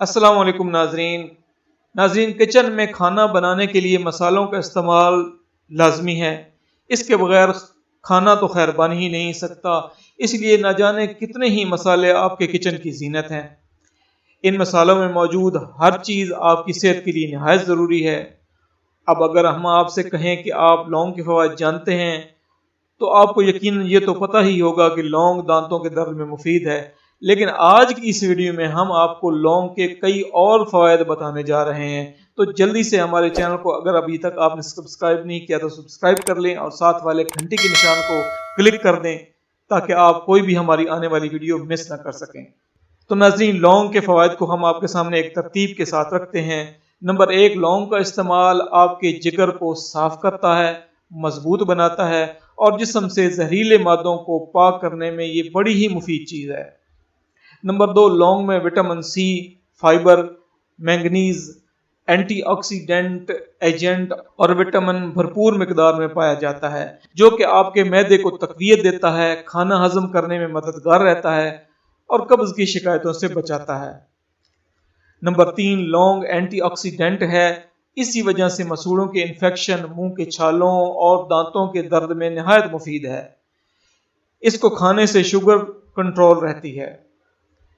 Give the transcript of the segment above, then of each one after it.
अस्सलाम वालेकुम नाजरीन, किचन में खाना बनाने के लिए मसालों का इस्तेमाल लाजमी है। इसके बगैर खाना तो खैर बन ही नहीं सकता। इसलिए न जाने कितने ही मसाले आपके किचन की जीनत हैं। इन मसालों में मौजूद हर चीज़ आपकी सेहत के लिए नहायत ज़रूरी है। अब अगर हम आपसे कहें कि आप लौंग के फ़वाइद जानते हैं तो आपको यकीनन ये तो पता ही होगा कि लौंग दांतों के दर्द में मुफीद है। लेकिन आज की इस वीडियो में हम आपको लौंग के कई और फ़वाइद बताने जा रहे हैं। तो जल्दी से हमारे चैनल को अगर अभी तक आपने सब्सक्राइब नहीं किया तो सब्सक्राइब कर लें और साथ वाले घंटी के निशान को क्लिक कर दें ताकि आप कोई भी हमारी आने वाली वीडियो मिस ना कर सकें। तो नाज़रीन, लौंग के फ़वाइद को हम आपके सामने एक तरतीब के साथ रखते हैं। नंबर 1, लौंग का इस्तेमाल आपके जिगर को साफ करता है, मजबूत बनाता है और जिस्म से जहरीले मादों को पाक करने में ये बड़ी ही मुफीद चीज़ है। नंबर 2, लौंग में vitamin C, fibre, manganese, antioxidant agent और विटामिन भरपूर मिकदार में पाया जाता है, जो कि आपके मैदे को तक़वियत देता है, खाना हजम करने में मददगार रहता है और कब्ज की शिकायतों से बचाता है। नंबर 3, लौंग एंटीऑक्सीडेंट है। इसी वजह से मसूड़ों के इन्फेक्शन, मुंह के छालों और दांतों के दर्द में नहायत मुफीद है। इसको खाने से शुगर कंट्रोल रहती है।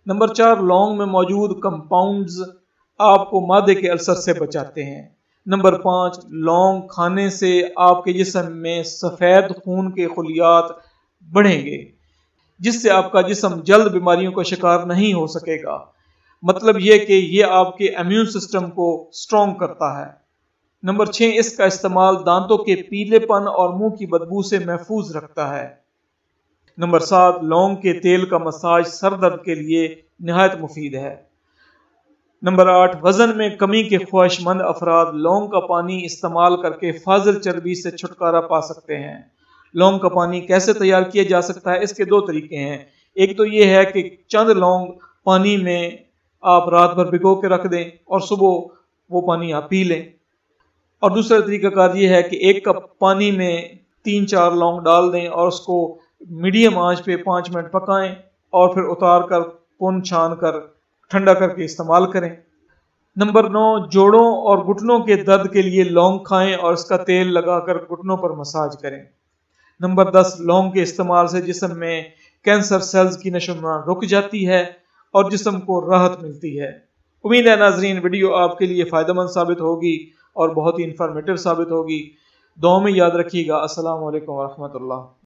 नंबर 4, लौंग में मौजूद कंपाउंड्स आपको मादे के अल्सर से बचाते हैं। नंबर 5, लौंग खाने से आपके जिस्म में सफ़ेद खून के खुलियात बढ़ेंगे, जिससे आपका जिस्म जल्द बीमारियों का शिकार नहीं हो सकेगा। मतलब यह कि यह आपके इम्यून सिस्टम को स्ट्रॉन्ग करता है। नंबर 6, इसका इस्तेमाल दांतों के पीलेपन और मुंह की बदबू से महफूज रखता है। नंबर 7, लौंग के तेल का मसाज सर दर्द के लिए निहायत मुफीद है। नंबर 8, वजन में कमी के ख्वाहिशमंद अफराद लौंग का पानी इस्तेमाल करके फाजिल चर्बी से छुटकारा पा सकते हैं। लौंग का पानी कैसे तैयार किया जा सकता है? इसके 2 तरीके हैं। एक तो ये है कि चंद लौंग पानी में आप रात भर भिगो के रख दें और सुबह वो पानी आप पी लें। और दूसरा तरीकाकार ये है कि 1 कप पानी में 3-4 लौंग डाल दें और उसको मीडियम आंच पे 5 मिनट पकाएं और फिर उतार कर पुन छान कर ठंडा करके इस्तेमाल करें। नंबर 9, जोड़ों और घुटनों के दर्द के लिए लौंग खाएं और इसका तेल लगाकर घुटनों पर मसाज करें। नंबर 10, लौंग के इस्तेमाल से जिस्म में कैंसर सेल्स की नशोनुमा रुक जाती है और जिस्म को राहत मिलती है। उम्मीद है नाजरीन, वीडियो आपके लिए फ़ायदेमंद साबित होगी और बहुत ही इंफॉर्मेटिव साबित होगी। दुआ में याद रखिएगा। अस्सलाम वालेकुम व रहमतुल्लाह।